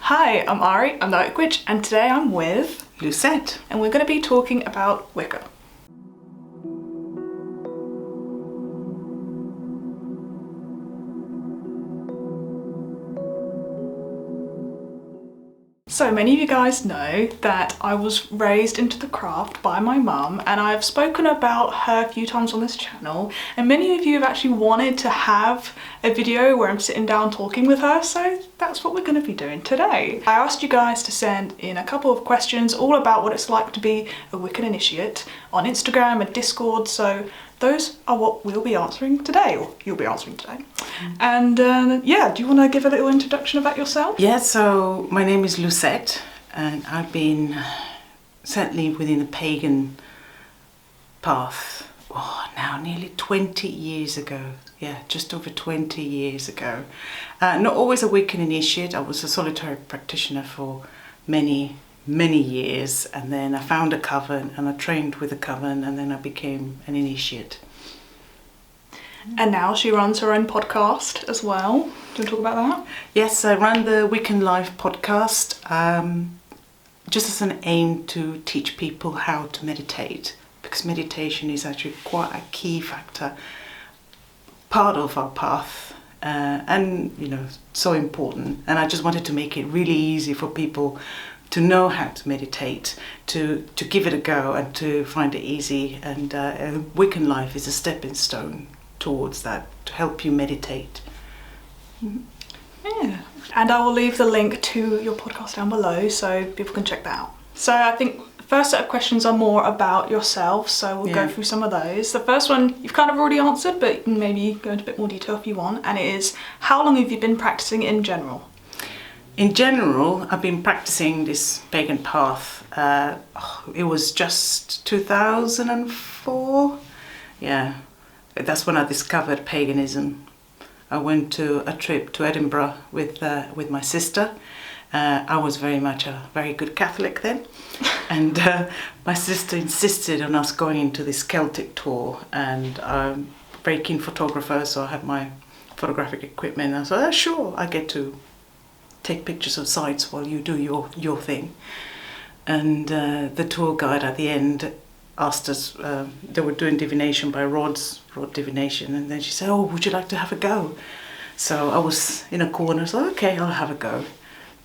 Hi, I'm Ari, I'm the Oak Witch, and today I'm with Lusete. And we're going to be talking about Wicca. So many of you guys know that I was raised into the craft by my mum, and I've spoken about her a few times on this channel, and many of you have actually wanted to have a video where I'm sitting down talking with her, so that's what we're going to be doing today. I asked you guys to send in a couple of questions all about what it's like to be a Wiccan initiate on Instagram and Discord, so those are what we'll be answering today, or you'll be answering today. And yeah, do you want to give a little introduction about yourself? Yeah, so my name is Lusete, and I've been certainly within the pagan path, now nearly 20 years ago. Yeah, just over 20 years ago. Not always a Wiccan initiate. I was a solitary practitioner for many years, and then I found a coven and I trained with a coven, and then I became an initiate. And now she runs her own podcast as well. Do you want to talk about that? Yes, I run the Wiccan Life podcast just as an aim to teach people how to meditate, because meditation is actually quite a key factor, part of our path, and so important. And I just wanted to make it really easy for people to know how to meditate, to give it a go and to find it easy. And Wiccan Life is a stepping stone towards that, to help you meditate. Yeah. And I will leave the link to your podcast down below so people can check that out. So I think the first set of questions are more about yourself, so we'll go through some of those. The first one you've kind of already answered, but you can maybe go into a bit more detail if you want, and it is, how long have you been practicing in general? In general, I've been practicing this pagan path. It was just 2004. Yeah, that's when I discovered paganism. I went to a trip to Edinburgh with my sister. I was very much a very good Catholic then, and my sister insisted on us going into this Celtic tour, and I'm a very keen photographer, so I had my photographic equipment. I said, sure, I get to take pictures of sites while you do your thing. And the tour guide at the end asked us, they were doing divination by rod divination, and then she said, would you like to have a go? So I was in a corner, so okay, I'll have a go.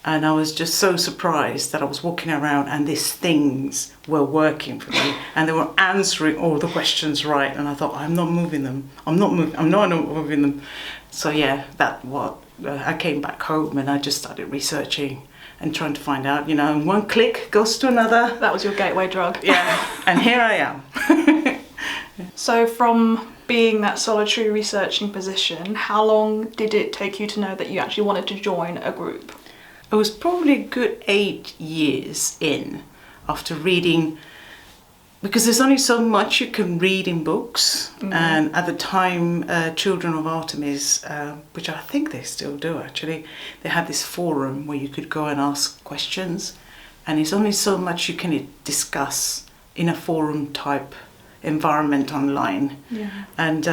And I was just so surprised that I was walking around and these things were working for me, and they were answering all the questions right, and I thought, I'm not moving them. I'm not moving them. So yeah, I came back home and I just started researching and trying to find out, one click goes to another. That was your gateway drug. Yeah, and here I am. So from being that solitary researching position, how long did it take you to know that you actually wanted to join a group? It was probably a good 8 years in, after reading, because there's only so much you can read in books. Mm-hmm. And at the time, Children of Artemis, which I think they still do actually, they had this forum where you could go and ask questions, and it's only so much you can discuss in a forum type environment online. Yeah. And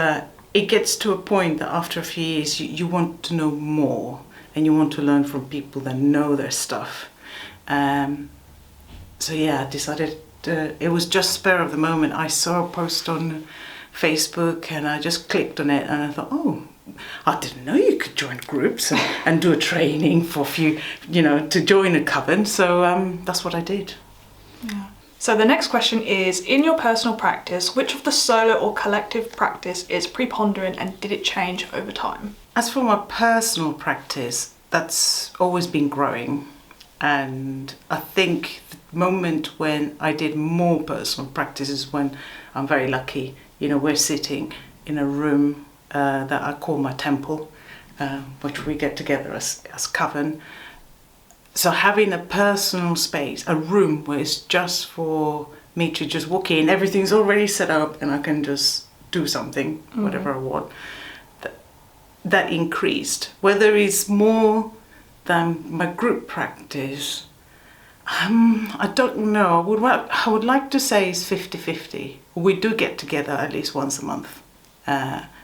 it gets to a point that after a few years you want to know more, and you want to learn from people that know their stuff. So yeah, I decided, it was just spur of the moment. I saw a post on Facebook and I just clicked on it, and I thought, I didn't know you could join groups and do a training for a few, to join a coven. So that's what I did. Yeah. So the next question is, in your personal practice, which of the solo or collective practice is preponderant, and did it change over time? As for my personal practice, that's always been growing. And I think the moment when I did more personal practice is when I'm very lucky. We're sitting in a room that I call my temple, which we get together as Coven. So having a personal space, a room where it's just for me to just walk in, everything's already set up and I can just do something, whatever I want, that increased. Whether it's more than my group practice, I don't know. I would like to say it's 50-50. We do get together at least once a month.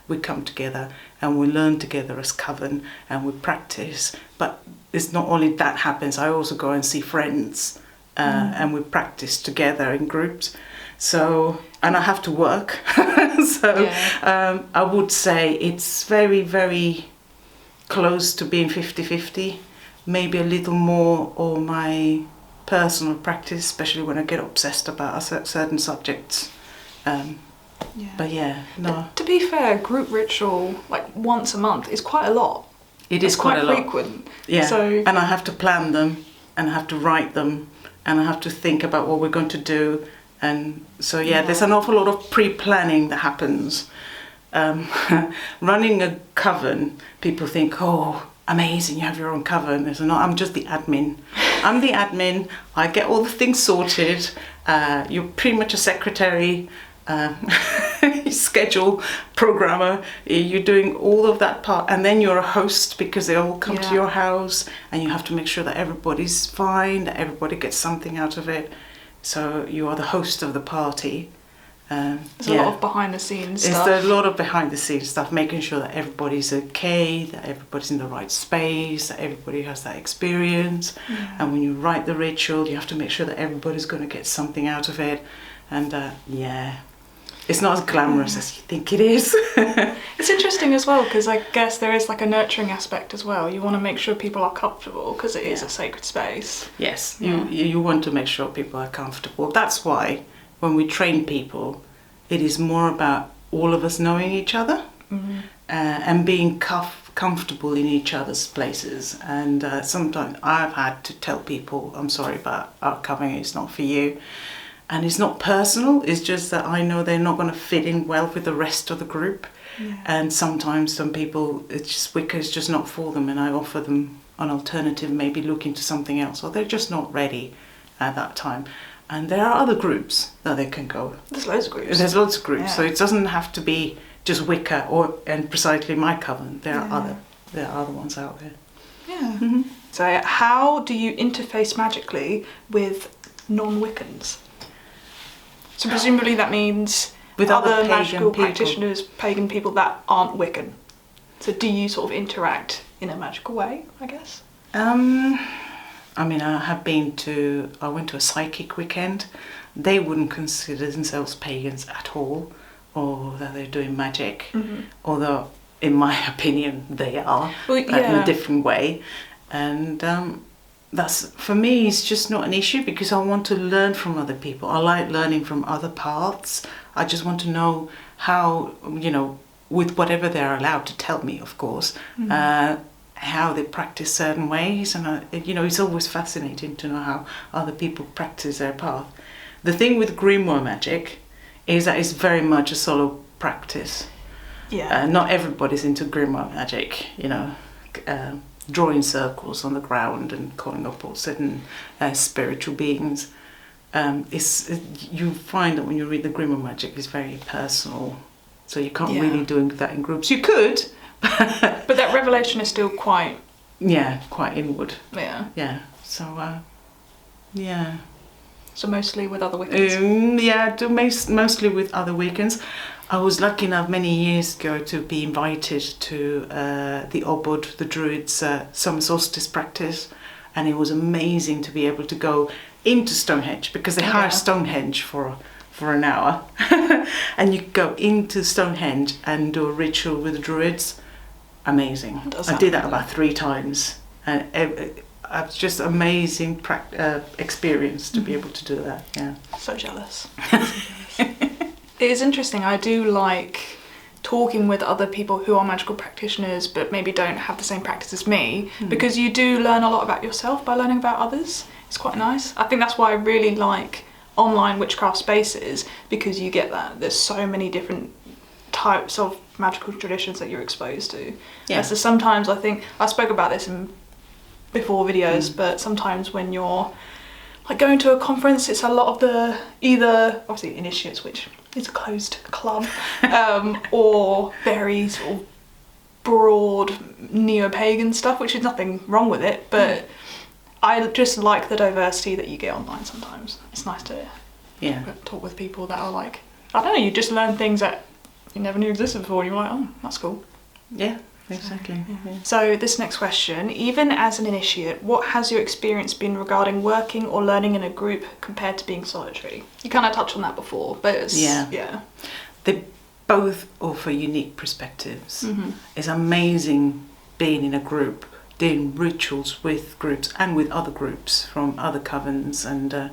we come together and we learn together as Coven and we practice. But it's not only that happens, I also go and see friends and we practice together in groups. So, and I have to work. So I would say it's very, very close to being 50-50, maybe a little more on my personal practice, especially when I get obsessed about a certain subject. But no. To be fair, group ritual like once a month is quite a lot. It's quite a lot. frequent. Yeah. So, and I have to plan them, and I have to write them, and I have to think about what we're going to do. And so there's an awful lot of pre-planning that happens. Running a coven, people think, oh, amazing, you have your own coven. It's not, I'm just the admin. I'm the admin. I get all the things sorted. You're pretty much a secretary, schedule programmer. You're doing all of that part, and then you're a host because they all come to your house, and you have to make sure that everybody's fine, that everybody gets something out of it. So you are the host of the party. There's a lot of behind the scenes stuff. There's a lot of behind the scenes stuff, making sure that everybody's okay, that everybody's in the right space, that everybody has that experience. And when you write the ritual, you have to make sure that everybody's going to get something out of it. And it's not as glamorous as you think it is. It's interesting as well, because I guess there is like a nurturing aspect as well. You want to make sure people are comfortable because it is a sacred space. Yes, you want to make sure people are comfortable. That's why when we train people, it is more about all of us knowing each other and being comfortable in each other's places. And sometimes I've had to tell people, I'm sorry, but our covering is not for you. And it's not personal, it's just that I know they're not going to fit in well with the rest of the group. And sometimes some people, it's just Wicca is just not for them, and I offer them an alternative, maybe look into something else, or they're just not ready at that time. And there are other groups that they can go. There's loads of groups. There's lots of groups, so it doesn't have to be just Wicca and precisely my coven. There are other ones out there. Yeah. So how do you interface magically with non-Wiccans? So presumably that means with other magical practitioners, pagan people that aren't Wiccan. So do you sort of interact in a magical way, I guess? I mean, I went to a psychic weekend. They wouldn't consider themselves pagans at all, or that they're doing magic, although in my opinion they are, in a different way. And that's, for me, it's just not an issue because I want to learn from other people. I like learning from other paths. I just want to know how, with whatever they're allowed to tell me, of course, how they practice certain ways. And, it's always fascinating to know how other people practice their path. The thing with grimoire magic is that it's very much a solo practice. Yeah. Not everybody's into grimoire magic, drawing circles on the ground and calling up all certain spiritual beings. You find that when you read the grimoire magic, it's very personal, so you can't really do that in groups. You could, but that revelation is still quite inward. So mostly with other Wiccans. Mostly with other Wiccans. I was lucky enough many years ago to be invited to the Obod, the Druids' summer solstice practice, and it was amazing to be able to go into Stonehenge because they hire Stonehenge for an hour, and you go into Stonehenge and do a ritual with the Druids. Amazing! I did that about 3 times, and it's just amazing experience to be able to do that. Yeah, so jealous. It is interesting. I do like talking with other people who are magical practitioners but maybe don't have the same practice as me, because you do learn a lot about yourself by learning about others. It's quite nice. I think that's why I really like online witchcraft spaces, because you get that. There's so many different types of magical traditions that you're exposed to. Yeah. So sometimes I think, I spoke about this in before videos, but sometimes when you're like going to a conference, it's a lot of the either obviously initiates, which is a closed club, or very sort of broad neo-pagan stuff, which is nothing wrong with it, but I just like the diversity that you get online sometimes. It's nice to talk with people that are like, I don't know, you just learn things that you never knew existed before, and you're like, oh, that's cool. Yeah, exactly. Yeah. So this next question, even as an initiate, what has your experience been regarding working or learning in a group compared to being solitary? You kind of touched on that before, but it's, yeah. They both offer unique perspectives. It's amazing being in a group, doing rituals with groups and with other groups from other covens, and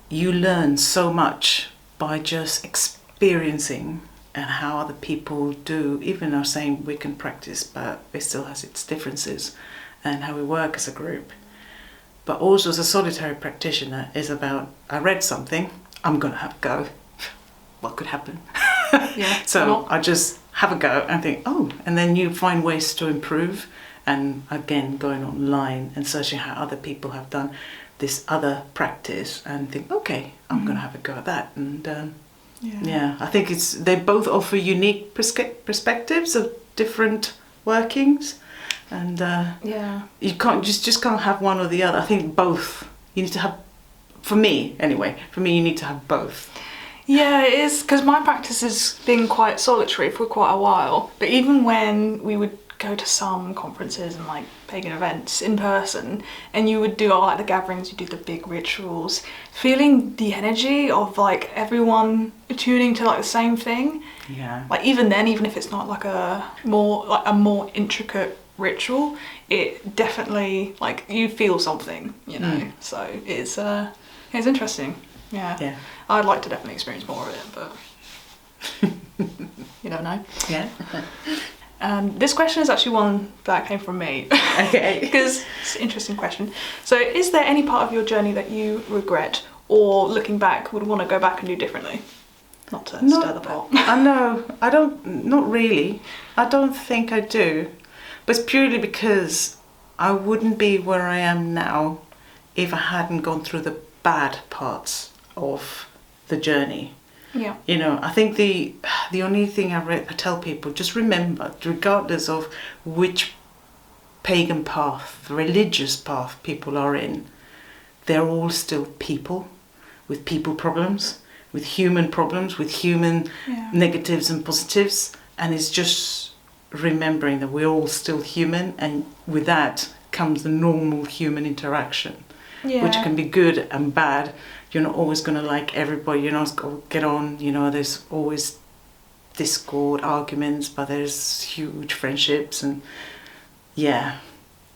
you learn so much by just experiencing and how other people do, even our same Wiccan practice, but it still has its differences, and how we work as a group. But also as a solitary practitioner is about, I read something, I'm gonna have a go. What could happen? Yeah. So I just have a go and think, oh, and then you find ways to improve, and again going online and searching how other people have done this other practice and think, okay, I'm gonna have a go at that. And yeah, I think they both offer unique perspectives of different workings, and you just can't have one or the other. I think both. You need to have, for me anyway. For me, you need to have both. Yeah, it is, because my practice has been quite solitary for quite a while. But even when we would go to some conferences and like pagan events in person, and you would do like the gatherings, you do the big rituals, feeling the energy of like everyone tuning to like the same thing. Yeah. Like even then, even if it's not like a more intricate ritual, it definitely, like, you feel something, you know. So it's interesting. Yeah. I'd like to definitely experience more of it, but you don't know. Yeah. This question is actually one that came from me. Okay. Because it's an interesting question. So is there any part of your journey that you regret, or looking back would want to go back and do differently? Not to stir the pot. I know. I don't, not really. I don't think I do. But it's purely because I wouldn't be where I am now if I hadn't gone through the bad parts of the journey. Yeah. You know, I think the only thing I tell people, just remember, regardless of which pagan path, religious path people are in, they're all still people with people problems, with human negatives and positives, and it's just remembering that we're all still human, and with that comes the normal human interaction, which can be good and bad. You're not always going to like everybody, you're not going to get on, you know, there's always discord, arguments, but there's huge friendships, and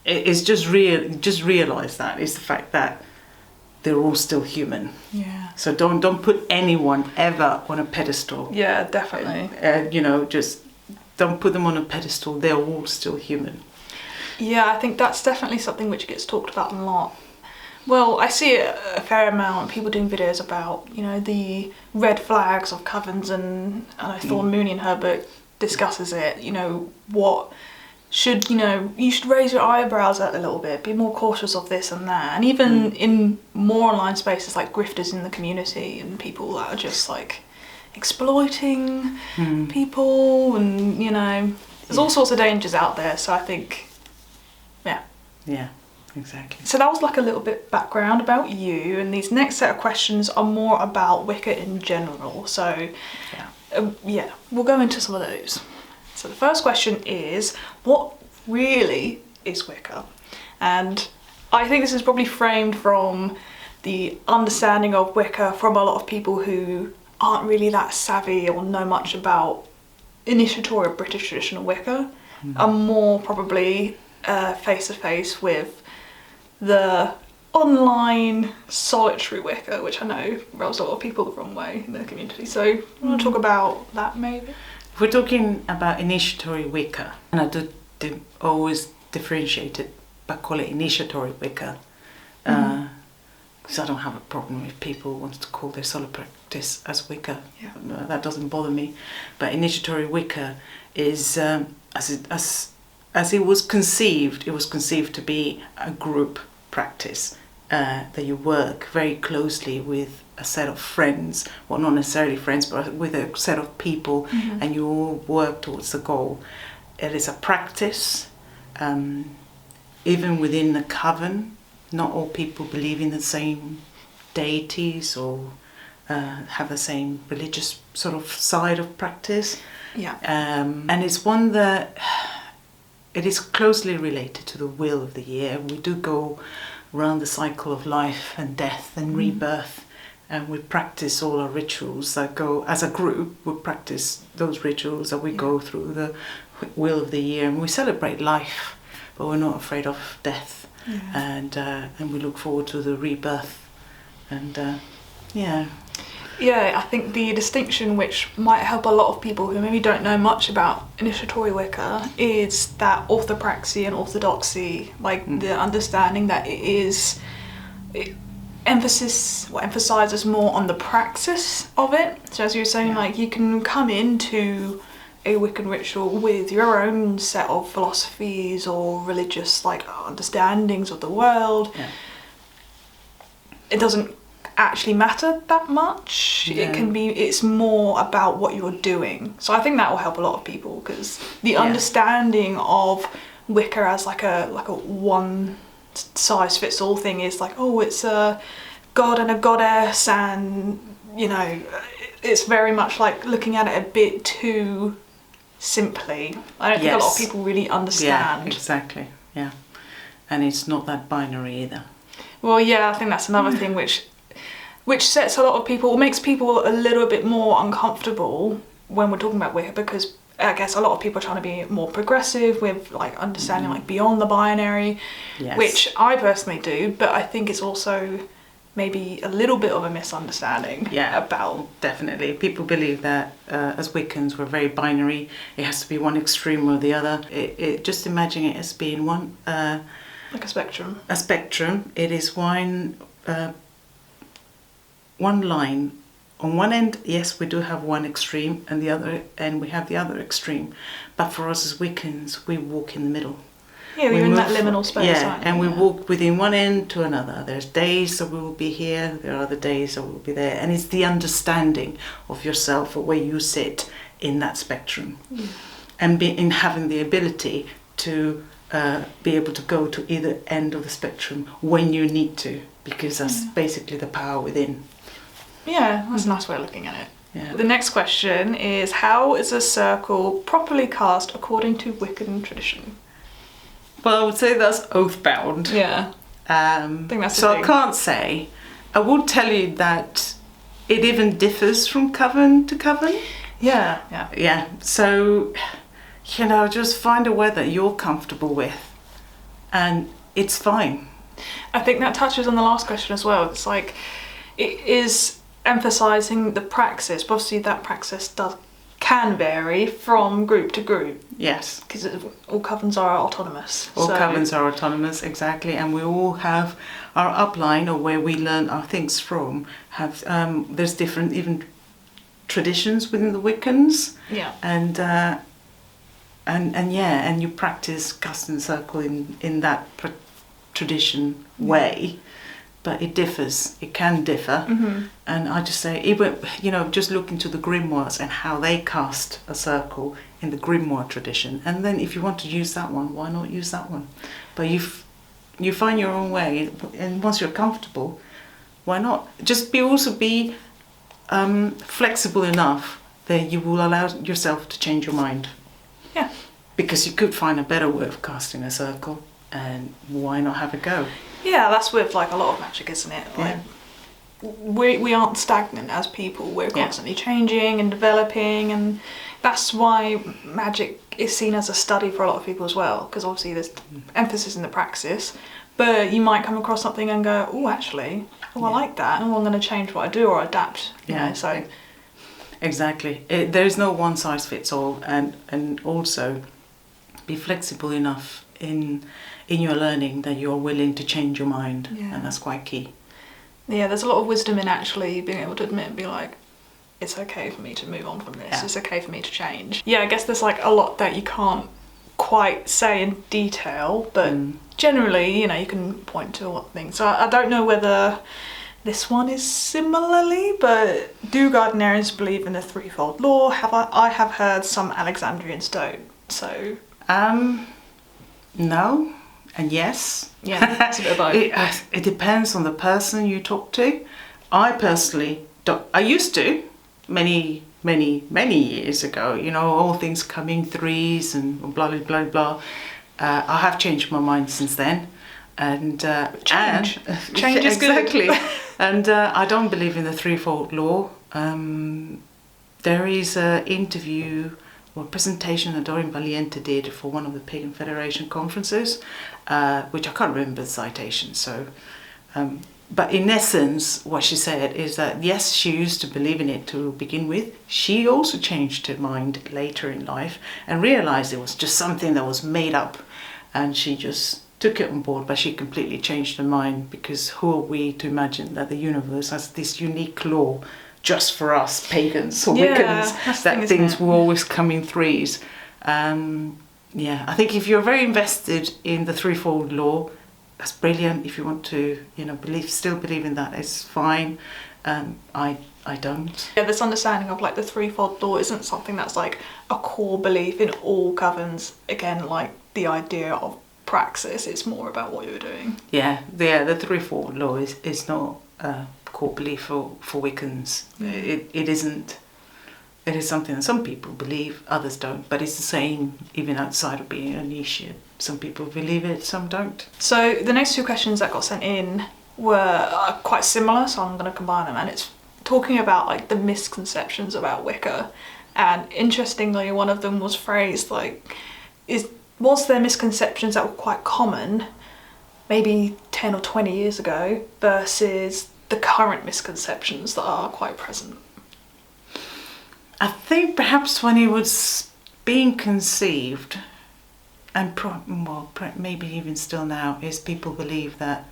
it's just realise that, it's the fact that they're all still human. Yeah. So don't put anyone ever on a pedestal. Yeah, definitely. You know, just don't put them on a pedestal, they're all still human. Yeah, I think that's definitely something which gets talked about a lot. Well, I see a fair amount of people doing videos about, you know, the red flags of covens, and I know Thorn Mooney in her book discusses it, you know, what should, you know, you should raise your eyebrows at a little bit, be more cautious of this and that, and even in more online spaces like grifters in the community and people that are just like exploiting people, and, you know, there's all sorts of dangers out there, so I think, Yeah. Exactly. So that was like a little bit background about you, and these next set of questions are more about Wicca in general. So we'll go into some of those. So the first question is, what really is Wicca? And I think this is probably framed from the understanding of Wicca from a lot of people who aren't really that savvy or know much about initiatory or British traditional Wicca, are more probably face-to-face with the online solitary Wicca, which I know rubs a lot of people the wrong way in the community. So you want to talk about that maybe? If we're talking about initiatory Wicca, and I do always differentiate it, but call it initiatory Wicca, because I don't have a problem if people want to call their solo practice as Wicca. That doesn't bother me. But initiatory Wicca is, as it was conceived to be a group practice, that you work very closely with a set of friends, well, not necessarily friends, but with a set of people, and you all work towards the goal. It is a practice, even within the coven, not all people believe in the same deities or have the same religious sort of side of practice. Yeah. And it's one that it is closely related to the wheel of the year. We do go around the cycle of life and death and rebirth, and we practice all our rituals that go as a group. We practice those rituals that we go through the wheel of the year, and we celebrate life, but we're not afraid of death. And we look forward to the rebirth. And I think the distinction which might help a lot of people who maybe don't know much about initiatory Wicca is that orthopraxy and orthodoxy, like the understanding that it emphasizes more on the praxis of it. So as you were saying, like you can come into a Wiccan ritual with your own set of philosophies or religious like understandings of the world. Yeah. It doesn't actually matter that much. Yeah. It's more about what you're doing. So I think that will help a lot of people, because the understanding of Wicca as like a one size fits all thing is like, oh, it's a god and a goddess, and you know, it's very much like looking at it a bit too simply. I don't think a lot of people really understand. Yeah, exactly. Yeah. And it's not that binary either. Well, yeah, I think that's another thing which sets a lot of people, makes people a little bit more uncomfortable when we're talking about Wicca, because I guess a lot of people are trying to be more progressive with like understanding like beyond the binary, which I personally do, but I think it's also maybe a little bit of a misunderstanding about... Definitely. People believe that as Wiccans we're very binary. It has to be one extreme or the other. Just imagine it as being one... like a spectrum. A spectrum. It is one line. On one end, yes, we do have one extreme, and the other end we have the other extreme. But for us as Wiccans, we walk in the middle. Yeah, we're in that liminal space, aren't we? And we walk within one end to another. There's days that we will be here, there are other days that we will be there. And it's the understanding of yourself or where you sit in that spectrum. And in having the ability to be able to go to either end of the spectrum when you need to, because that's basically the power within. Yeah, that's a nice way of looking at it. Yeah. The next question is, how is a circle properly cast according to Wiccan tradition? Well, I would say that's oath-bound. Yeah. I think that's so I can't say. I will tell you that it even differs from coven to coven. Yeah. Yeah. So, you know, just find a way that you're comfortable with, and it's fine. I think that touches on the last question as well. It's like, it is emphasising the praxis, but obviously that praxis can vary from group to group. Yes. Because all covens are autonomous. All covens are autonomous, exactly, and we all have our upline, or where we learn our things from. There's different even traditions within the Wiccans. Yeah. And you practice cast and circle in that tradition way. But it differs. It can differ. And I just say, even, you know, just look into the grimoires and how they cast a circle in the grimoire tradition. And then if you want to use that one, why not use that one? But you find your own way, and once you're comfortable, why not? Just be flexible enough that you will allow yourself to change your mind. Yeah. Because you could find a better way of casting a circle, and why not have a go? Yeah, that's with like a lot of magic, isn't it? Like, we aren't stagnant as people. We're constantly changing and developing, and that's why magic is seen as a study for a lot of people as well, because obviously there's emphasis in the praxis, but you might come across something and go, oh, actually, I like that, and I'm going to change what I do or adapt. You know, so exactly. There's no one size fits all, and also be flexible enough in your learning that you're willing to change your mind, and that's quite key. Yeah, there's a lot of wisdom in actually being able to admit and be like, it's okay for me to move on from this, it's okay for me to change. Yeah, I guess there's like a lot that you can't quite say in detail, but generally, you know, you can point to what things. So I don't know whether this one is similarly, but do Gardnerians believe in the threefold law? I have heard some Alexandrians don't, so... No and yes. Yeah, it's a bit of both. It depends on the person you talk to. I personally I used to, many years ago, you know, all things come in threes and blah, blah, blah, blah. I have changed my mind since then. And Change is exactly. good. And I don't believe in the threefold law. There is an interview or presentation that Doreen Valiente did for one of the Pagan Federation conferences, which I can't remember the citation. So, but in essence, what she said is that yes, she used to believe in it to begin with. She also changed her mind later in life and realized it was just something that was made up, and she just took it on board. But she completely changed her mind, because who are we to imagine that the universe has this unique law just for us pagans or Wiccans, that things will always come in threes. Yeah, I think if you're very invested in the threefold law, that's brilliant. If you want to, you know, still believe in that, it's fine. I don't. Yeah, this understanding of like the threefold law isn't something that's like a core belief in all covens. Again, like the idea of praxis, it's more about what you're doing. Yeah, the threefold law is not a core belief for Wiccans. It isn't. It is something that some people believe, others don't, but it's the same even outside of being a niche. Some people believe it, some don't. So the next two questions that got sent in were quite similar, so I'm going to combine them, and it's talking about like the misconceptions about Wicca. And interestingly, one of them was phrased like, was there misconceptions that were quite common maybe 10 or 20 years ago versus the current misconceptions that are quite present? I think perhaps when it was being conceived, and maybe even still now, is people believe that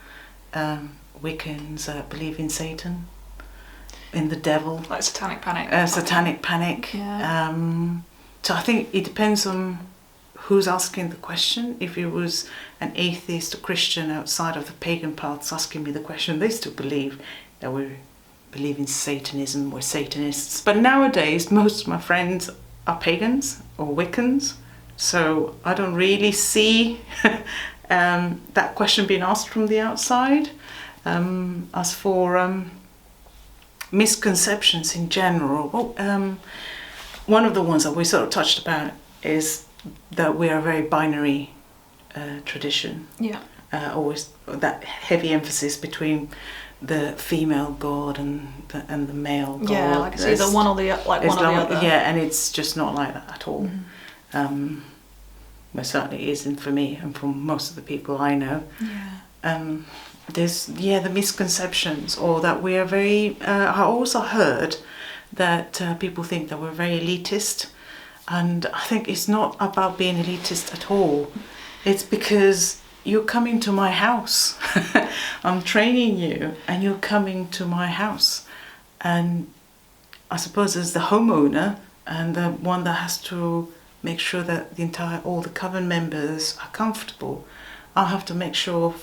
Wiccans believe in Satan, in the devil. Like satanic panic. Satanic panic. Yeah. So I think it depends on who's asking the question. If it was an atheist or Christian outside of the pagan paths asking me the question, they still believe that we believe in Satanism, we're Satanists. But nowadays, most of my friends are pagans or Wiccans, so I don't really see that question being asked from the outside. As for misconceptions in general, one of the ones that we sort of touched about is that we are a very binary tradition. Yeah. Always that heavy emphasis between the female god and the male god. Yeah, like it's either one or the other. Yeah, and it's just not like that at all. It certainly isn't for me and for most of the people I know. Yeah. There's the misconceptions, or that we are very. I also heard that people think that we're very elitist, and I think it's not about being elitist at all. It's because you're coming to my house. I'm training you and you're coming to my house. And I suppose as the homeowner and the one that has to make sure that all the coven members are comfortable, I'll have to make sure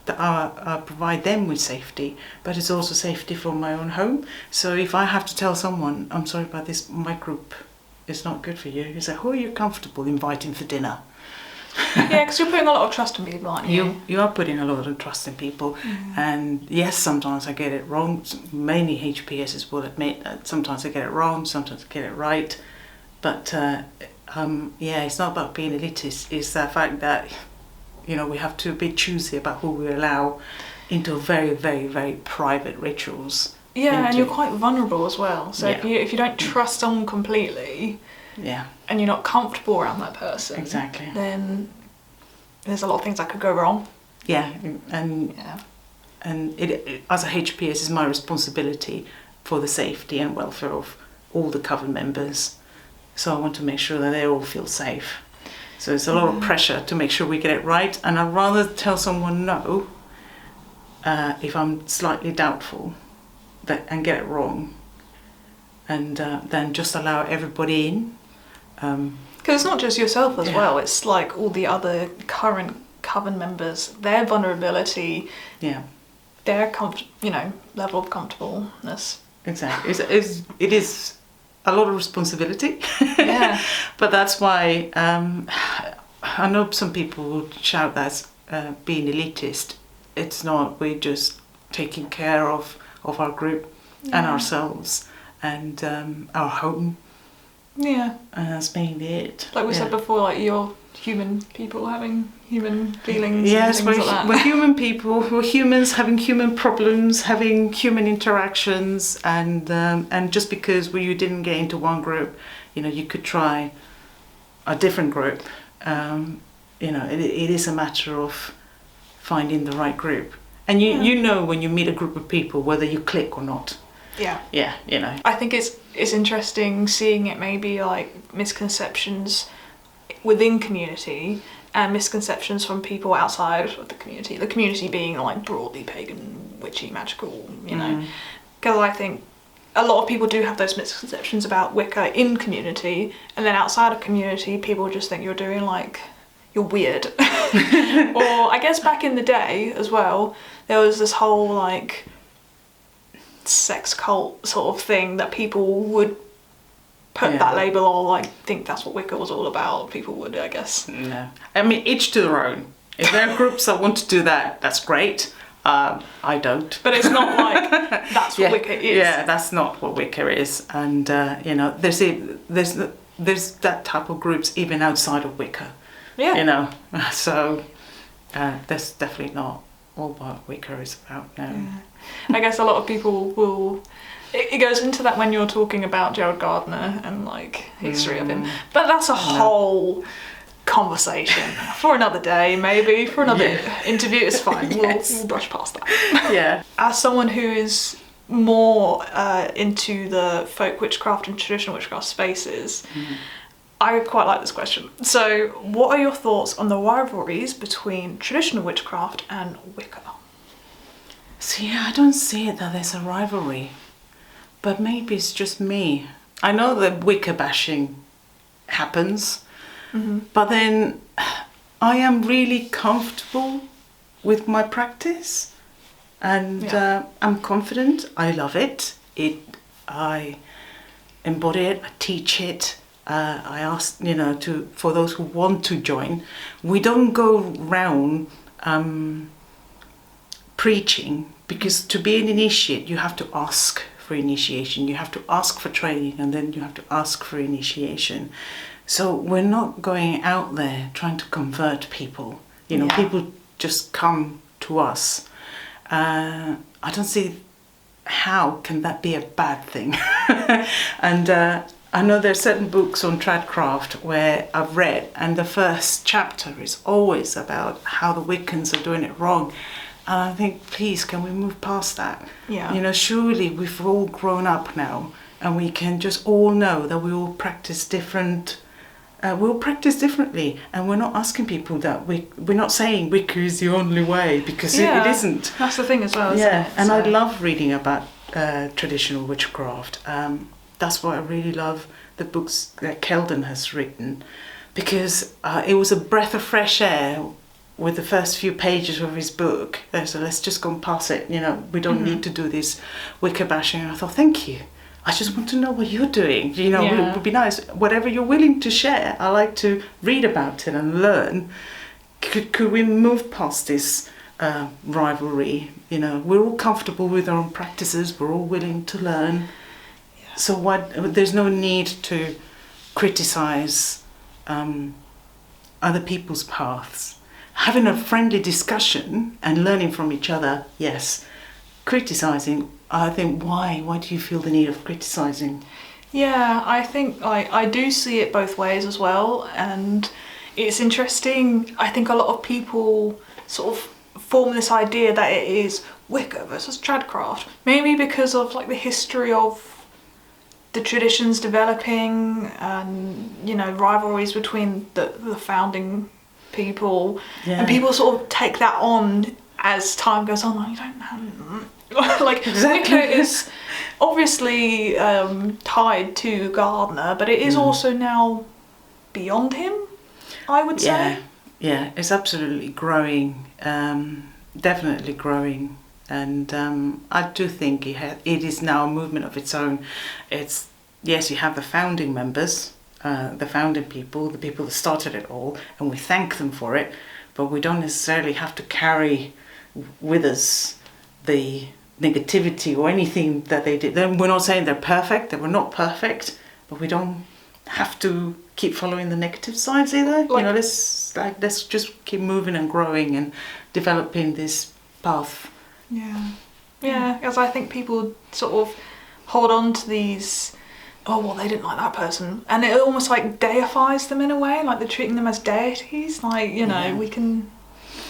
that I provide them with safety, but it's also safety for my own home. So if I have to tell someone, I'm sorry about this, my group is not good for you, you say, who are you comfortable inviting for dinner? Yeah, because you're putting a lot of trust in people, aren't you? You are putting a lot of trust in people. And yes, sometimes I get it wrong. Many HPSs will admit that sometimes I get it wrong, sometimes I get it right. But it's not about being elitist. It's the fact that, you know, we have to be choosy about who we allow into very, very, very private rituals. Yeah, and you're quite vulnerable as well. So if you don't trust someone completely, and you're not comfortable around that person, exactly, then there's a lot of things that could go wrong. And it as a HPS is my responsibility for the safety and welfare of all the coven members. So I want to make sure that they all feel safe. So it's a lot of pressure to make sure we get it right, and I'd rather tell someone no if I'm slightly doubtful and get it wrong, and then just allow everybody in. Because it's not just yourself as well, it's like all the other current coven members, their vulnerability, their level of comfortableness. Exactly. It is a lot of responsibility. But that's why I know some people would shout that being elitist. It's not. We're just taking care of our group. and ourselves and our home. Yeah. And that's mainly it. Like we said before, like you're human people having human feelings. Yes, and things like that. we're human people. We're humans having human problems, having human interactions, and just because you didn't get into one group, you could try a different group. It is a matter of finding the right group, and you know when you meet a group of people whether you click or not. Yeah. Yeah. I think it's interesting seeing it maybe like misconceptions within community and misconceptions from people outside of the community. The community being like broadly pagan, witchy, magical, Because I think a lot of people do have those misconceptions about Wicca in community, and then outside of community, people just think you're weird. Or I guess back in the day as well, there was this whole like sex cult sort of thing that people would put that label or like think that's what Wicca was all about. People would, I guess. No, I mean each to their own. If there are groups that want to do that, that's great. I don't. But it's not like that's what Wicca is. Yeah, that's not what Wicca is, and there's that type of groups even outside of Wicca. Yeah. So that's definitely not all what Wicca is about. No. Yeah. I guess a lot of people will. It goes into that when you're talking about Gerald Gardner and like history of him, but that's a whole conversation for another day, maybe for another interview. It's fine. We'll brush past that. Yeah. As someone who is more into the folk witchcraft and traditional witchcraft spaces, I quite like this question. So, what are your thoughts on the rivalries between traditional witchcraft and Wicca? See, I don't see it that there's a rivalry, but maybe it's just me. I know that Wicca bashing happens, but then I am really comfortable with my practice, and I'm confident. I love it. I embody it. I teach it. I ask, for those who want to join. We don't go round preaching, because to be an initiate, you have to ask for initiation. You have to ask for training, and then you have to ask for initiation. So we're not going out there trying to convert people. People just come to us. I don't see how can that be a bad thing. And I know there are certain books on tradcraft where I've read, and the first chapter is always about how the Wiccans are doing it wrong. And I think, please, can we move past that? Yeah. Surely we've all grown up now, and we can just all know that we all practice different. We all practice differently, and we're not asking people that. We're not saying Wicca is the only way, because it isn't. That's the thing as well, isn't it? And I love reading about traditional witchcraft. That's why I really love the books that Kelden has written, because it was a breath of fresh air with the first few pages of his book. So let's just go and pass it. We don't need to do this Wicca bashing. And I thought, thank you. I just want to know what you're doing. It would be nice. Whatever you're willing to share, I like to read about it and learn. Could we move past this rivalry? We're all comfortable with our own practices. We're all willing to learn. Yeah. So there's no need to criticize other people's paths. Having a friendly discussion and learning from each other, yes. Criticizing, I think, why do you feel the need of criticizing? Yeah, I think I do see it both ways as well, and it's interesting. I think a lot of people sort of form this idea that it is Wicca versus tradcraft, maybe because of like the history of the traditions developing and rivalries between the founding people, and people sort of take that on as time goes on. Like, you don't know, like exactly. Wicca is obviously tied to Gardner, but it is also now beyond him, I would say. Yeah, it's absolutely growing, definitely growing, and I do think it is now a movement of its own. Yes, you have the founding members, the founding people, the people that started it all, and we thank them for it, but we don't necessarily have to carry with us the negativity or anything that they did. Then we're not saying they're perfect. They were not perfect, but we don't have to keep following the negative sides either. Like, let's just keep moving and growing and developing this path. Yeah, because I think people sort of hold on to these, oh, well, they didn't like that person. And it almost like deifies them in a way, like they're treating them as deities. Like, you know, we can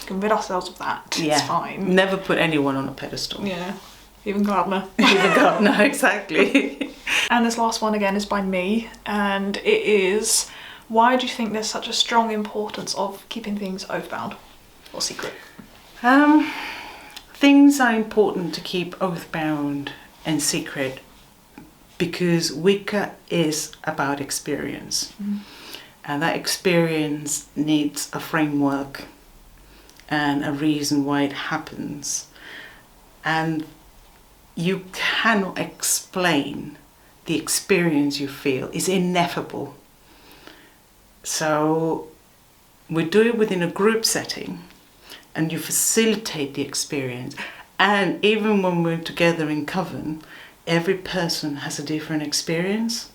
rid ourselves of that. Yeah. It's fine. Never put anyone on a pedestal. Yeah, even Gardner. Even Gardner, exactly. And this last one again is by me, and it is, why do you think there's such a strong importance of keeping things oath-bound or secret? Things are important to keep oath-bound and secret because Wicca is about experience. And that experience needs a framework and a reason why it happens. And you cannot explain the experience you feel. It's ineffable. So we do it within a group setting and you facilitate the experience. And even when we're together in Coven, every person has a different experience.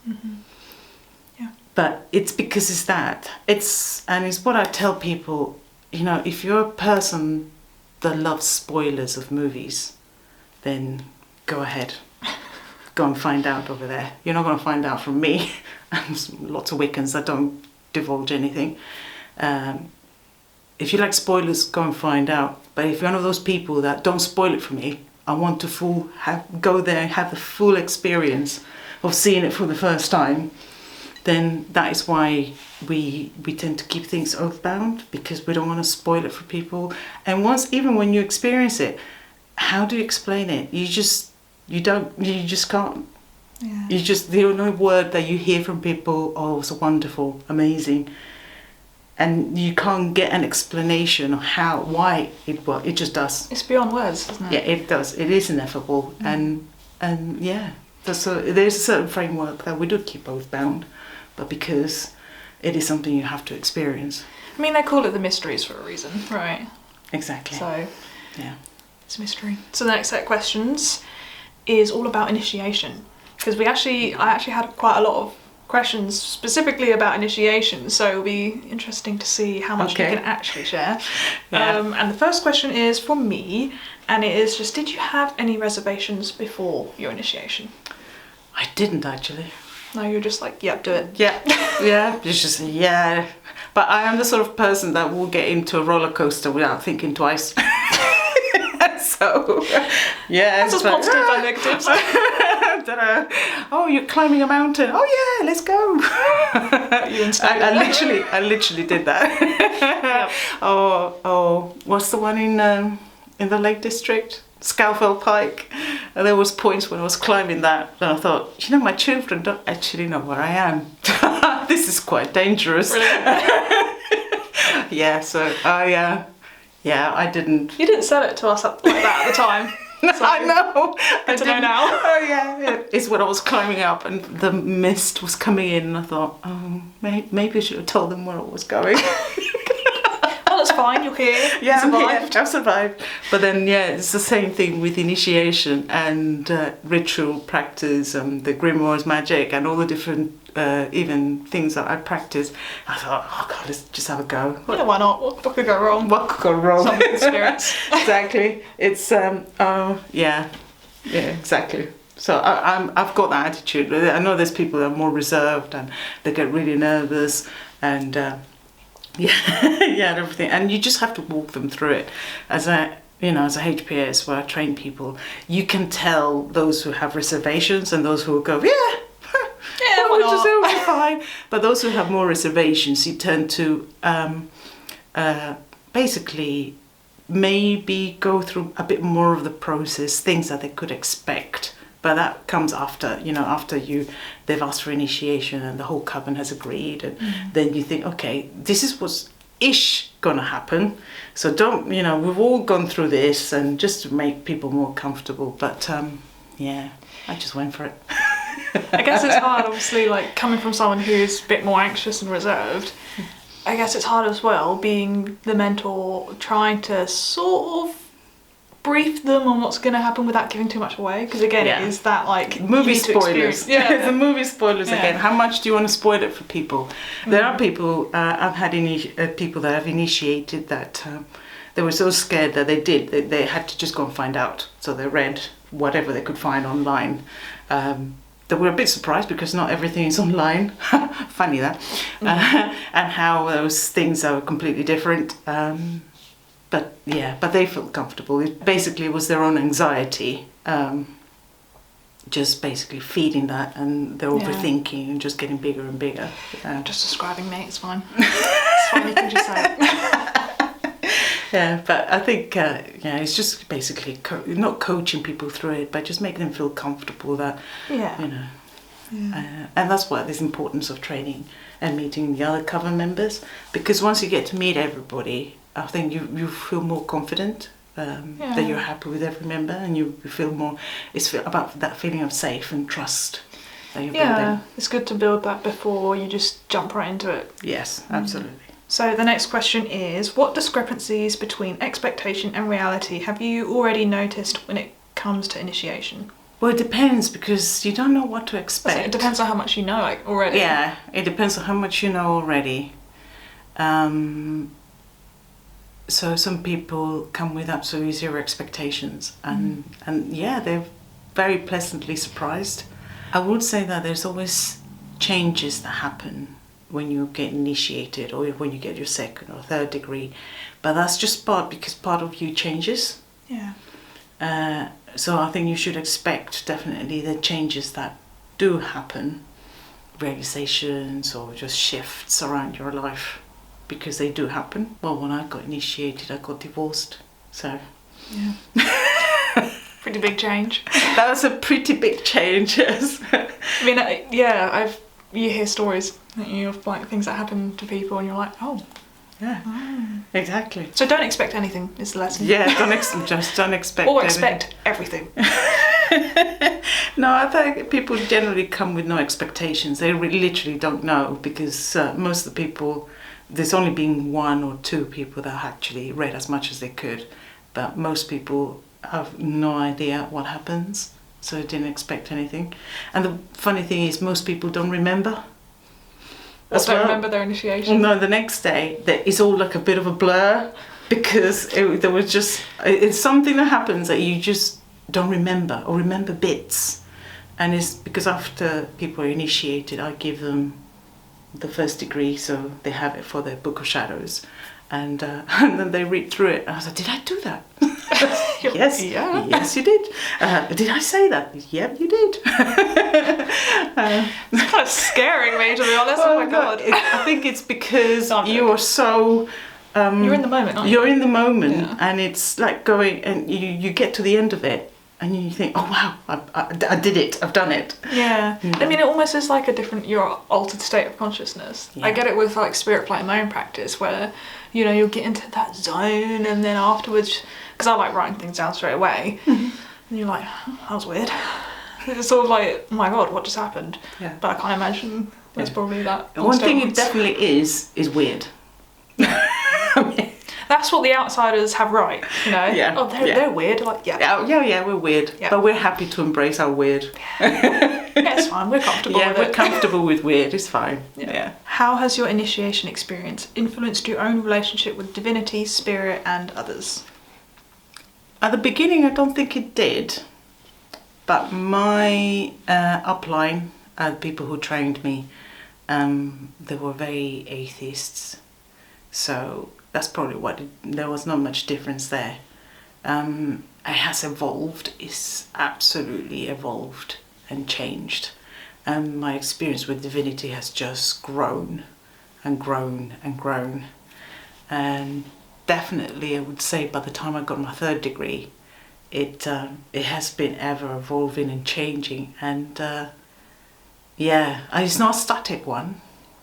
Yeah. But it's because it's that. It's what I tell people, you know, if you're a person that loves spoilers of movies, then go ahead. Go and find out over there. You're not going to find out from me. And lots of Wiccans that don't divulge anything. If you like spoilers, go and find out. But if you're one of those people that don't spoil it for me, I want to go there and have the full experience of seeing it for the first time, then that is why we tend to keep things oath-bound, because we don't want to spoil it for people. And even when you experience it, how do you explain it? You just can't. Yeah. The only word that you hear from people, oh, it's wonderful, amazing. And you can't get an explanation of why it works. It just does. It's beyond words, isn't it? Yeah, it does. It is ineffable. And yeah, there's a certain framework that we do keep both bound, but because it is something you have to experience. I mean, they call it the mysteries for a reason, right? Exactly. So, yeah, it's a mystery. So the next set of questions is all about initiation, because I actually had quite a lot of questions specifically about initiation, so it'll be interesting to see how much you can actually share. Yeah. And the first question is from me, and it is just, did you have any reservations before your initiation? I didn't actually. No, you're just like, yep, do it. Yeah, yeah, it's just, yeah. But I am the sort of person that will get into a roller coaster without thinking twice. So, yeah. That's just positive and negatives. Oh, you're climbing a mountain. Oh yeah, let's go. I literally did that. Yep. Oh, what's the one in the Lake District? Scafell Pike. And there was points when I was climbing that and I thought, you know, my children don't actually know where I am. This is quite dangerous. Yeah, so I didn't. You didn't sell it to us like that at the time. So I know. Good to know now. Oh yeah. It's when I was climbing up and the mist was coming in and I thought, oh, maybe I should have told them where I was going. Well, it's fine, you're here. Yeah, you survived. I've survived. But then, yeah, it's the same thing with initiation and ritual practice and the grimoires magic and all the different even things that I practice. I thought, oh God, let's just have a go. Yeah, why not? What could go wrong? What could go wrong? Some good spirits. Exactly. It's yeah, exactly. So I've got that attitude. I know there's people that are more reserved and they get really nervous and and everything. And you just have to walk them through it. As a HPS where I train people, you can tell those who have reservations and those who will go, why not? We're fine. But those who have more reservations, you tend to basically maybe go through a bit more of the process, things that they could expect. But that comes after they've asked for initiation and the whole coven has agreed, and then you think, okay, this is what's gonna happen. So don't, we've all gone through this, and just to make people more comfortable. But I just went for it. I guess it's hard, obviously, like coming from someone who's a bit more anxious and reserved. I guess it's hard as well being the mentor, trying to sort of brief them on what's going to happen without giving too much away? Because again, it is that like movie you need to experience- spoilers. Yeah, the movie spoilers Yeah. again. How much do you want to spoil it for people? There are people. I've had people that have initiated that. They were so scared that they had to just go and find out. So they read whatever they could find online. They were a bit surprised because not everything is online. Funny that. And how those things are completely different. But they felt comfortable. It basically was their own anxiety. Just basically feeding that, and they're overthinking and just getting bigger and bigger. Just describing me, it's fine. It's fine, you can just say it. Yeah, but I think, it's just basically not coaching people through it, but just making them feel comfortable that, and that's why there's importance of training and meeting the other Coven members, because once you get to meet everybody, I think you feel more confident that you're happy with every member, and you feel more, it's about that feeling of safe and trust that you're building. It's good to build that before you just jump right into it. Yes, absolutely. So the next question is, what discrepancies between expectation and reality have you already noticed when it comes to initiation? Well, it depends, because you don't know what to expect. So it depends on how much you know already. Yeah, it depends on how much you know already. So some people come with absolutely zero expectations, and they're very pleasantly surprised. I would say that there's always changes that happen when you get initiated or when you get your second or third degree, but that's just because part of you changes. So I think you should expect definitely the changes that do happen, realizations or just shifts around your life, because they do happen. Well, when I got initiated, I got divorced, so pretty big change. That was a pretty big change. Yes. I mean, you hear stories of like things that happen to people, and you're like, oh. Yeah, exactly. So don't expect anything is the lesson. Yeah, just don't expect or expect everything. No, I think people generally come with no expectations. They literally don't know, because most of the people, there's only been one or two people that actually read as much as they could, but most people have no idea what happens, so they didn't expect anything. And the funny thing is, most people don't remember. Don't remember their initiation. No, the next day it's all like a bit of a blur, because there was just, it's something that happens that you just don't remember, or remember bits. And it's because after people are initiated, I give them the first degree, so they have it for their Book of Shadows, and then they read through it, and I was like, did I do that? Yes, yes you did. Did I say that? Yeah, you did. It's kind of scaring me, to be honest. Oh my god. I think it's because you are so... you're in the moment, aren't you? You're in the moment, and it's like going, and you get to the end of it, and you think, oh wow, I did it, I've done it. Yeah. I mean, it almost is like your altered state of consciousness. Yeah. I get it with like spirit flight in my own practice, where, you'll get into that zone, and then afterwards, because I like writing things down straight away, and you're like, oh, that was weird. It's sort of like, oh my god, what just happened? Yeah. But I can't imagine there's probably that. One thing it definitely is weird. That's what the outsiders have right, Yeah. Oh, they're weird. Like, yeah, we're weird. Yeah. But we're happy to embrace our weird. Yeah, it's fine. We're comfortable with it. Yeah, we're comfortable with weird. It's fine. Yeah. How has your initiation experience influenced your own relationship with divinity, spirit, and others? At the beginning, I don't think it did. But my upline, people who trained me, they were very atheists. So that's probably there was not much difference there. It has evolved, it's absolutely evolved and changed. And my experience with divinity has just grown and grown and grown. And definitely, I would say by the time I got my third degree, it has been ever evolving and changing. And it's not a static one.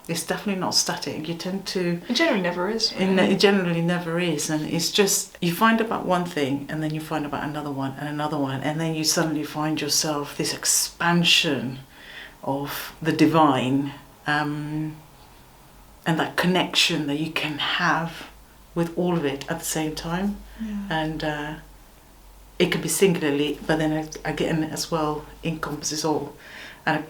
It's definitely not static. You tend to... It generally never is. Really. It generally never is. And it's just, you find about one thing, and then you find about another one, and then you suddenly find yourself this expansion of the divine, and that connection that you can have with all of it at the same time. Yeah. And it could be singularly, but then again as well encompasses all. And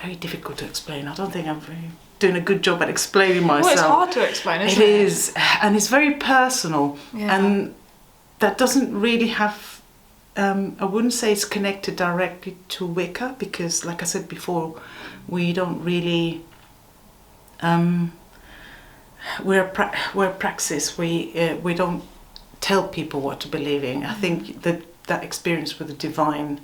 very difficult to explain. I don't think I'm really doing a good job at explaining myself. Well, it's hard to explain, isn't it? It is, and it's very personal. Yeah. And that doesn't really have, I wouldn't say it's connected directly to Wicca, because like I said before, we don't really, we're a praxis. We don't tell people what to believe in. I think that experience with the divine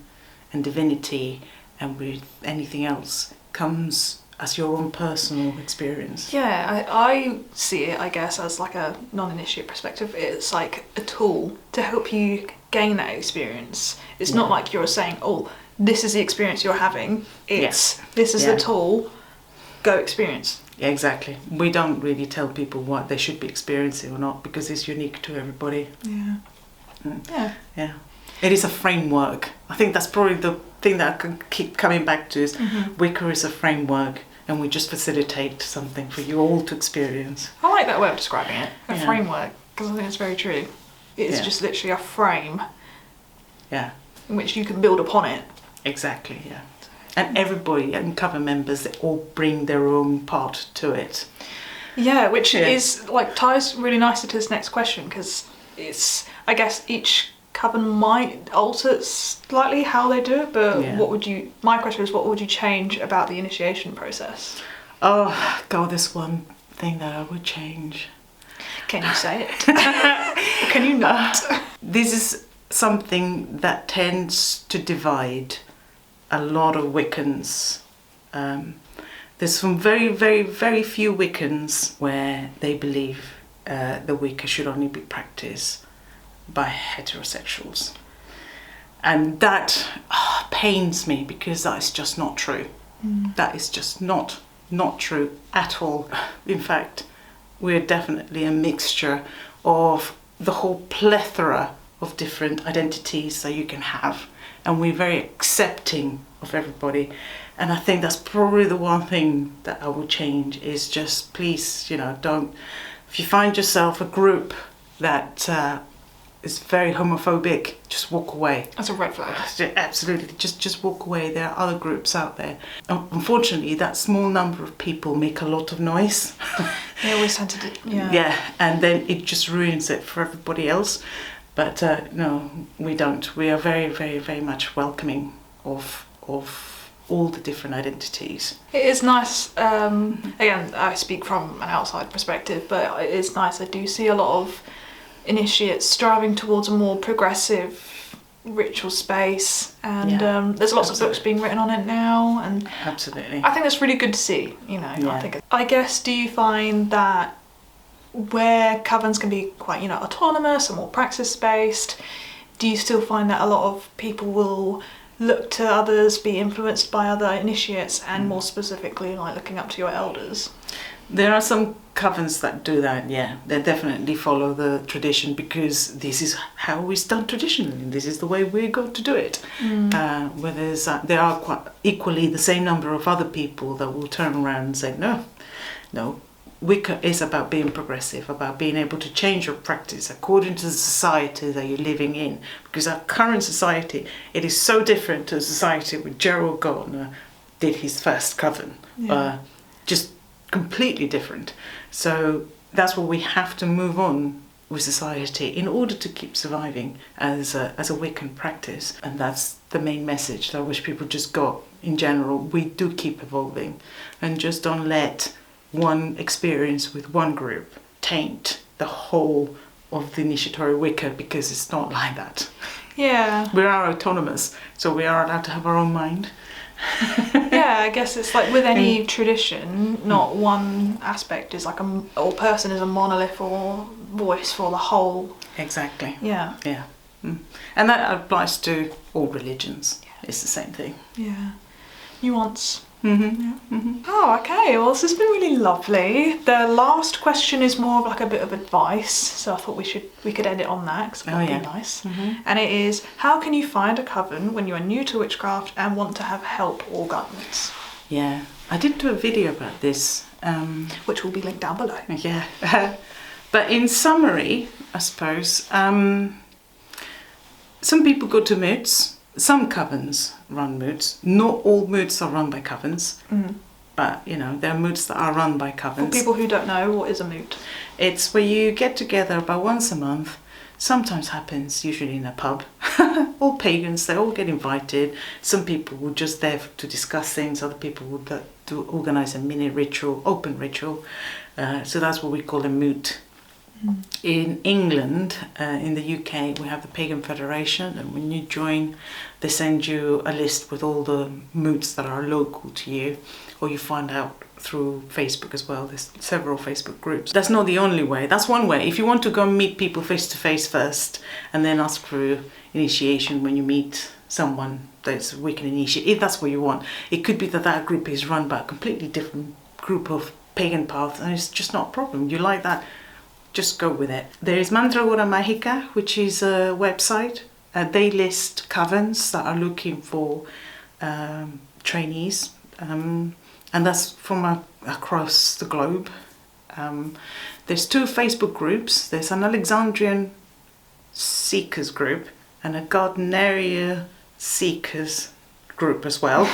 and divinity and with anything else comes as your own personal experience. Yeah, I see it, I guess, as like a non-initiate perspective. It's like a tool to help you gain that experience. It's not like you're saying, oh, this is the experience you're having. It's this is the tool, go experience. Yeah, exactly. We don't really tell people what they should be experiencing or not, because it's unique to everybody. Yeah. Yeah. It is a framework. I think that's probably the thing that I can keep coming back to is Wicca is a framework, and we just facilitate something for you all to experience. I like that way of describing it, a framework, because I think it's very true. It's just literally a frame in which you can build upon it. Exactly, yeah. And everybody and Coven members, they all bring their own part to it. Yeah, which is like ties really nicely to this next question, because it's, I guess each Coven might alter slightly how they do it, but my question is, what would you change about the initiation process? Oh God, there's one thing that I would change. Can you say it? Can you not? This is something that tends to divide a lot of Wiccans. There's some very, very, very few Wiccans where they believe the Wicca should only be practiced by heterosexuals. And that pains me, because that is just not true. That is just not true at all. In fact, we're definitely a mixture of the whole plethora of different identities that you can have, and we're very accepting of everybody. And I think that's probably the one thing that I would change, is just please, don't, if you find yourself a group that is very homophobic, just walk away. That's a red flag. Absolutely, just walk away. There are other groups out there. Unfortunately, that small number of people make a lot of noise. They always tend to do, Yeah, and then it just ruins it for everybody else. But no, we don't. We are very, very, very much welcoming of all the different identities. It is nice, again, I speak from an outside perspective, but it is nice. I do see a lot of initiates striving towards a more progressive ritual space, and there's lots of books being written on it now, and absolutely, I think that's really good to see. I guess, do you find that where covens can be quite autonomous and more praxis based, do you still find that a lot of people will look to others, be influenced by other initiates, and more specifically like looking up to your elders? There are some covens that do that, yeah. They definitely follow the tradition, because this is how it's done traditionally. This is the way we're going to do it. Where there are quite equally the same number of other people that will turn around and say, no, Wicca is about being progressive, about being able to change your practice according to the society that you're living in. Because our current society, it is so different to a society where Gerald Gardner did his first coven. Just completely different. So that's why we have to move on with society in order to keep surviving as a Wiccan practice. And that's the main message that I wish people just got in general. We do keep evolving, and just don't let one experience with one group taint the whole of the initiatory Wicca, because it's not like that. Yeah. We are autonomous, so we are allowed to have our own mind. Yeah, I guess it's like with any tradition, not one aspect is like or person is a monolith or voice for the whole. Exactly. Yeah. Yeah. And that applies to all religions. It's the same thing. Yeah. Nuance. Oh, okay. Well, this has been really lovely. The last question is more of like a bit of advice, so I thought we could end it on that, because that would be nice. And it is, how can you find a coven when you are new to witchcraft and want to have help or guidance? Yeah, I did do a video about this, which will be linked down below. Yeah, but in summary, I suppose, some people go to moods. Some covens run moods. Not all moods are run by covens. But, you know, there are moods that are run by covens. For people who don't know, what is a mood? It's where you get together about once a month. Sometimes happens, usually in a pub. All pagans, they all get invited. Some people were just there to discuss things. Other people would to organise a mini ritual, open ritual. So that's what we call a moot. In England, in the UK, we have the Pagan Federation, and when you join, they send you a list with all the moots that are local to you, or you find out through Facebook as well. There's several Facebook groups. That's not the only way. That's one way. If you want to go meet people face to face first, and then ask for initiation when you meet someone that's Wiccan initiate, if that's what you want. It could be that that group is run by a completely different group of pagan paths, and it's just not a problem. You like that, just go with it. There is Mandragora Mágica, which is a website. They list covens that are looking for trainees, and that's from across the globe. There's 2 Facebook groups. There's an Alexandrian Seekers group and a Gardneria Seekers group as well.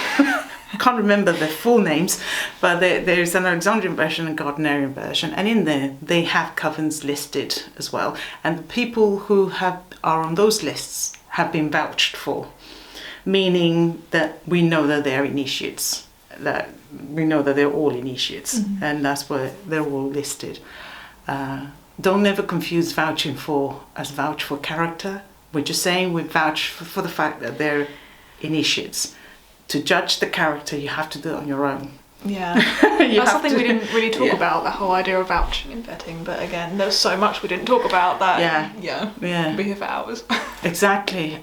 I can't remember their full names, but there's an Alexandrian version and Gardnerian version, and in there they have covens listed as well. And the people who are on those lists have been vouched for, meaning that we know that they're initiates. That we know that they're all initiates, and that's where they're all listed. Don't ever confuse vouching for as vouch for character. We're just saying we vouch for the fact that they're initiates. To judge the character, you have to do it on your own. Yeah, that's something we didn't really talk about, the whole idea of vouching and vetting. But again, there's so much we didn't talk about that. Yeah. We'll be here for hours. Exactly.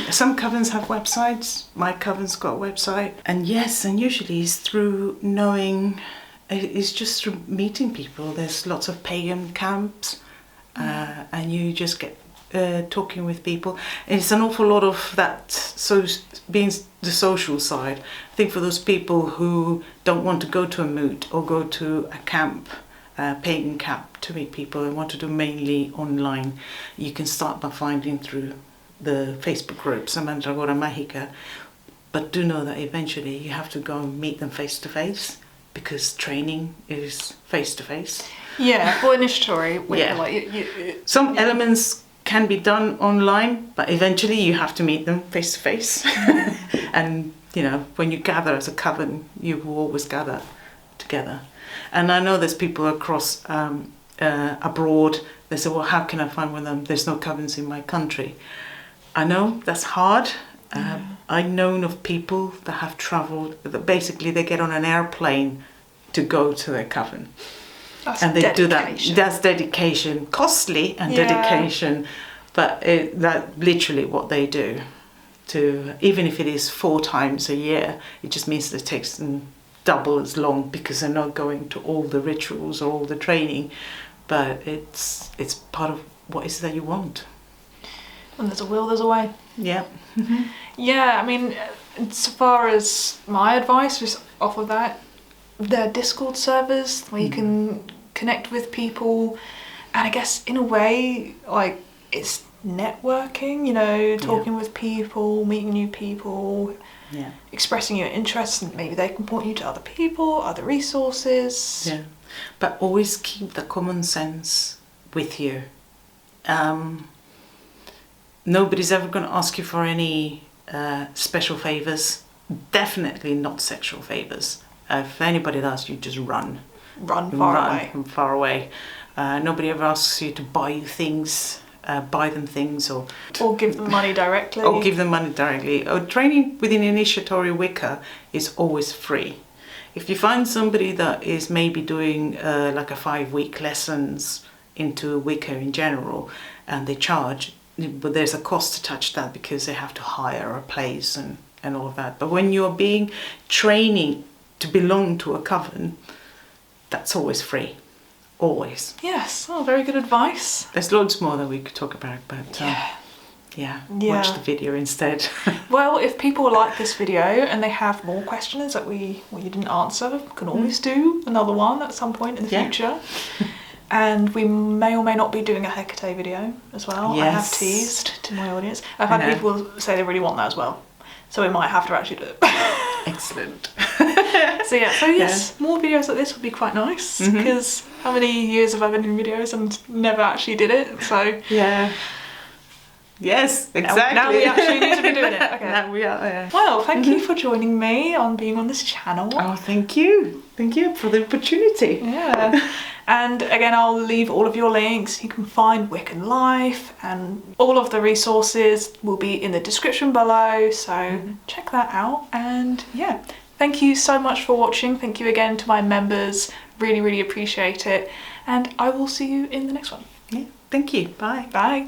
Some covens have websites. My coven's got a website. And yes, and usually it's through knowing, it's just through meeting people. There's lots of pagan camps, and you just get talking with people. And it's an awful lot of that, so being the social side. I think for those people who don't want to go to a moot or go to a camp, pagan camp, to meet people and want to do mainly online, you can start by finding through the Facebook groups, Mandragora Mágica. But do know that eventually you have to go and meet them face to face, because training is face to face. Yeah, for initiatory, some elements can be done online, but eventually you have to meet them face to face. And you know, when you gather as a coven, you will always gather together. And I know there's people across abroad. They say, well, how can I find one of them? There's no covens in my country. I know that's hard. I've known of people that have travelled, that basically they get on an airplane to go to their coven. That's and they dedication. do that. That's dedication, costly and dedication, but that's literally what they do. To even if it is 4 times a year, it just means that it takes them double as long, because they're not going to all the rituals or all the training, but it's part of what is that you want. When there's a will, there's a way. Yeah. Yeah, I mean, as far as my advice was off of that, there are Discord servers where you can connect with people, and I guess in a way, like, it's networking, you know, talking with people, meeting new people, expressing your interests, and maybe they can point you to other people, other resources. Yeah, but always keep the common sense with you. Nobody's ever going to ask you for any special favours. Definitely not sexual favours. If anybody does, you just run. Run far away. Nobody ever asks you to buy you things, buy them things, or give them money directly. Training within initiatory Wicca is always free. If you find somebody that is maybe doing like a 5-week lessons into Wicca in general, and they charge, but there's a cost attached to that, because they have to hire a place and all of that. But when you're being training to belong to a coven, that's always free. Always. Yes. Oh, very good advice. There's loads more that we could talk about, but watch the video instead. Well, if people like this video and they have more questions that you didn't answer, we can always do another one at some point in the future. And we may or may not be doing a Hecate video as well. I have Yes. teased to my audience. I've had people say they really want that as well. So we might have to actually do it. Excellent. So yes, more videos like this would be quite nice, because how many years have I been in videos and never actually did it? So yeah. Yes, exactly. Now we actually need to be doing it. Okay. Now we are. Yeah. Well, thank you for joining me on being on this channel. Oh, thank you. Thank you for the opportunity. Yeah. And again, I'll leave all of your links. You can find Wiccan Life, and all of the resources will be in the description below. So check that out. And yeah, thank you so much for watching. Thank you again to my members. Really, really appreciate it. And I will see you in the next one. Yeah. Thank you. Bye. Bye.